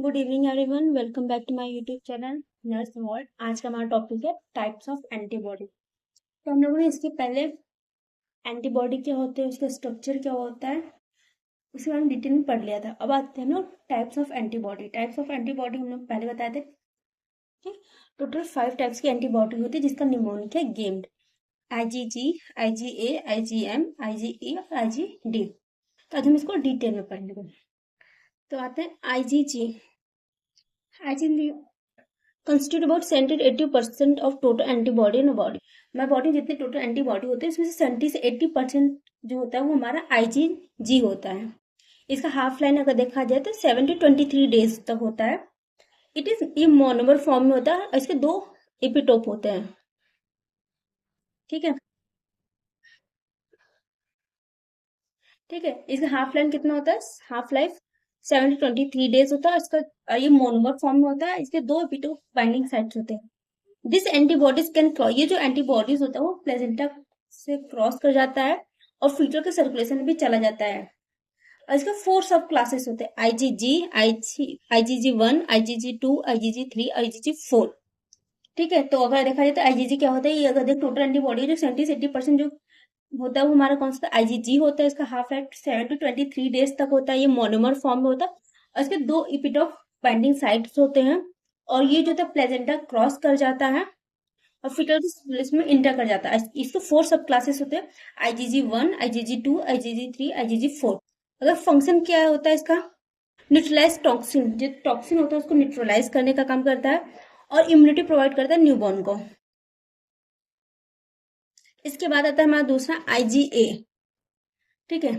Good evening everyone, welcome back to my YouTube channel nurse world. आज का हमारा topic है टाइप्स ऑफ एंटीबॉडी। तो हम लोगों ने इसके पहले एंटीबॉडी क्या होते हैं, उसका स्ट्रक्चर क्या होता है, उसके बारे में डिटेल में पढ़ लिया था। अब आते हैं हम लोग types of antibody. Types of antibody हम लोग पहले बताए थे कि टोटल 5 टाइप्स की एंटीबॉडी होती है, जिसका निमोनिक है gamed, IgG, IgA, IgM, IgE और IgD। तो आज हम इसको डिटेल में पढ़ेंगे। तो आते हैं IgG। IgG constitute about 70-80% of total antibody in body. हमारे बॉडी में जितने टोटल एंटीबॉडी होते हैं उसमें से 70 से 80% जो होता है वो हमारा IgG होता है। इसका हाफ लाइन अगर देखा जाए तो 7 to 23 डेज तक होता है। ये मोनोमर फॉर्म में होता है और इसके 2 एपिटोप होते हैं। ठीक है, इसका हाफ लाइन कितना होता है? हाफ लाइफ 7 to 23 डेज होता है। इसका ये मोनोमर फॉर्म में होता है। इसके 2 एपिटोप बाइंडिंग साइट्स होते हैं। दिस एंटीबॉडीज कैन क्रॉस, ये जो एंटीबॉडीज होता है वो प्लेजेंटा से क्रॉस कर जाता है और फीटर के सर्कुलेशन में भी चला जाता है। और इसके 4 सब क्लासेस होते हैं: IgG, IgG1, IgG2, IgG3, IgG4। ठीक है, तो अगर देखा जाए तो IgG क्या होता है, ये अगर देख टोटल एंटीबॉडी जो 70 से 80% जो होता है वो हमारा कौन सा IgG होता है। इसका हाफ लाइफ 7 to 23 डेज तक होता है। ये मोनोमर फॉर्म में होता है और इसके 2 इपिटॉप बाइंडिंग साइट्स होते हैं और ये जो था प्लेजेंटा क्रॉस कर जाता है और फिटर इसमें इंटर कर जाता है। इसके 4 सब क्लासेस होते हैं: IgG1, IgG2, IgG3, IgG4। अगर फंक्शन क्या होता है इसका, न्यूट्रलाइज टॉक्सिन, जो टॉक्सिन होता है उसको न्यूट्रलाइज करने का काम करता है और इम्यूनिटी प्रोवाइड करता है न्यूबॉर्न को। इसके बाद आता है हमारा दूसरा IgA। ठीक है,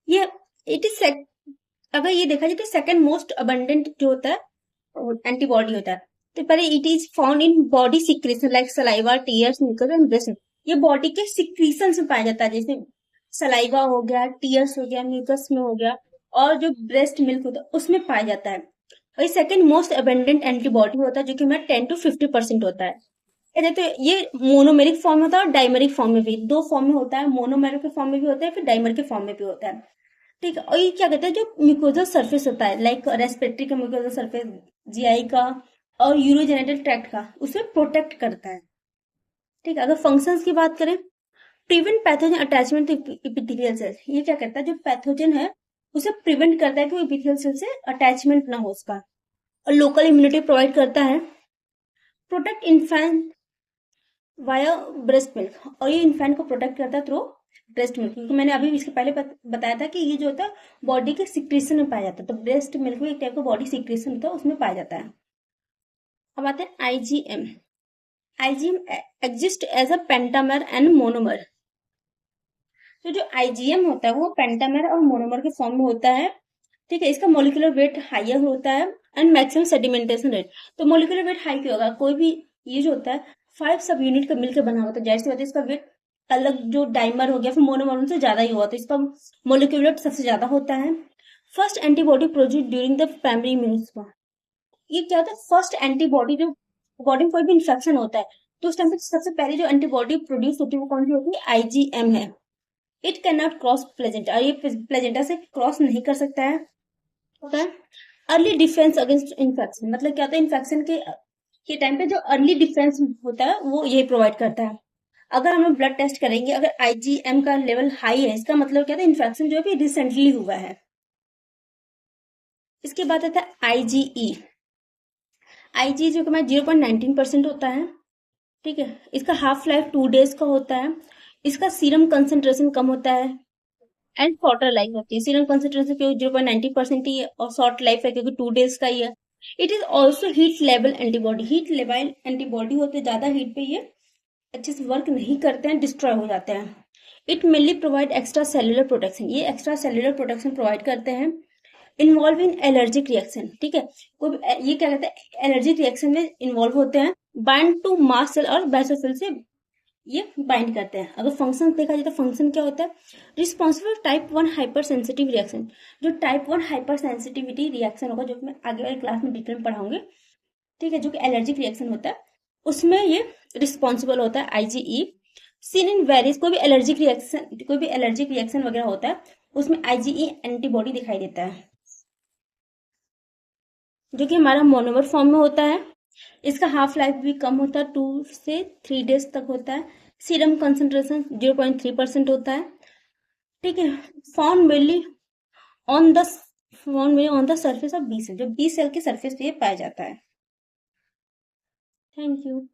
ये इट इज अगर ये देखा जाए तो सेकंड मोस्ट अबंडेंट जो होता है एंटीबॉडी होता है। तो पहले it is found in body secretion like saliva, tears, mucus and breast. ये बॉडी के सिक्रीशन में पाया जाता है, जैसे सलाइवा हो गया, टीयर्स हो गया, म्यूकस में हो गया और जो ब्रेस्ट मिल्क होता है उसमें पाया जाता है। और ये सेकंड मोस्ट अबंडेंट एंटीबॉडी होता है जो कि हमारा 10 to 50% होता है। तो ये मोनोमेरिक फॉर्म में होता है और डाइमेरिक फॉर्म में भी, 2 फॉर्म में होता है। मोनोमेरिक के फॉर्म में भी होता है, फिर डाइमर के फॉर्म में भी होता है। ठीक है, और ये क्या कहते हैं, जो म्यूकोजल सरफेस होता है लाइक रेस्पिरेटरी का म्यूकोजल सरफेस, GI का और यूरोजेनिटल ट्रैक्ट का, उसे प्रोटेक्ट करता है। ठीक है, अगर फंक्शंस की बात करें, prevent pathogen attachment to epithelial cell. ये क्या करता है, जो पैथोजन है उसे प्रिवेंट करता है कि वो एपिथेलियल सेल से अटैचमेंट ना हो उसका। और लोकल इम्यूनिटी प्रोवाइड करता है। Protect infant via breast milk, और ये इन्फेंट को प्रोटेक्ट करता है थ्रू ब्रेस्ट मिल्क, क्योंकि मैंने अभी इसके पहले बताया था कि ये जो होता है बॉडी के सिक्रीशन में पाया जाता है। तो ब्रेस्ट मिल्क भी एक टाइप का बॉडी सिक्रीशन होता है, उसमें पाया जाता है। अब आते हैं IgM। IgM exist as a pentamer and monomer. तो जो IgM होता है वो पेंटामर और मोनोमर के फॉर्म में होता है। ठीक है, इसका मोलिकुलर वेट हाइयर होता है एंड मैक्सिमम सेडिमेंटेशन रेट। तो मोलिकुलर वेट हाई क्यों होगा, कोई भी ये जो होता है 5 सब यूनिट का मिलकर बना होता है, जैसे होता है इसका वेट अलग जो डाइमर हो गया फिर मोनोमर उनसे ज्यादा ही हुआ, तो इसका मोलिकुलर वेट सबसे ज्यादा होता है। First antibody produce during the primary immune response. ये क्या होता है, फर्स्ट एंटीबॉडी जो बॉडी में कोई भी इंफेक्शन होता है तो उस टाइम पे सबसे पहले जो एंटीबॉडी प्रोड्यूस होती है वो कौन सी होती है, IgM है। It can not cross placenta, और ये प्लेजेंटा से क्रॉस नहीं कर सकता है। होता है अर्ली डिफेंस अगेंस्ट इन्फेक्शन। मतलब क्या होता है, इन्फेक्शन के टाइम पे जो अर्ली डिफेंस होता है वो यही प्रोवाइड करता है। अगर हम लोग ब्लड टेस्ट करेंगे, अगर IgM का लेवल हाई है, इसका मतलब क्या था, इन्फेक्शन जो है रिसेंटली हुआ है। इसके बाद आता है IgE। IG जो कि 0.19% होता है। ठीक है, इसका हाफ लाइफ 2 डेज का होता है। इसका सीरम कंसेंट्रेशन कम होता है एंड शॉर्टर लाइफ होती है। सीरम कंसेंट्रेशन क्योंकि 0.90% ही है और शॉर्ट लाइफ है क्योंकि 2 डेज का ही है। It is also heat level antibody. Heat level antibody होते हैं, ज्यादा हीट पे ये अच्छे से वर्क नहीं करते हैं, डिस्ट्रॉय हो जाते हैं। It mainly provide extra cellular protection. ये एक्स्ट्रा सेलुलर प्रोटेक्शन प्रोवाइड करते हैं। Involve in allergic reaction. ठीक है, ये क्या कहते हैं, एलर्जिक रिएक्शन में इन्वॉल्व होते हैं। बाइंड टू मास्ट सेल और बेसोफिल से ये बाइंड करते हैं। अगर फंक्शन देखा जाए तो फंक्शन क्या होता है, responsible type 1 hyper sensitive reaction. जो टाइप 1 हाइपर सेंसिटिविटी रिएक्शन होगा, जो मैं आगे वाली क्लास में डिटेल में पढ़ाऊंगी, ठीक है, जो कि एलर्जिक रिएक्शन होता है, उसमें ये रिस्पॉन्सिबल होता है IgE। सीन इन वेरियस, कोई भी एलर्जिक रिएक्शन वगैरह होता है उसमें IgE एंटीबॉडी दिखाई देता है। जो कि हमारा मोनोमर फॉर्म में होता है। इसका हाफ लाइफ भी कम होता है, 2 से 3 डेज तक होता है। सीरम कंसंट्रेशन 0.3% होता है। ठीक है। Found mainly on the surface of B cell, जो बी सेल के सरफेस पे पाया जाता है। Thank you.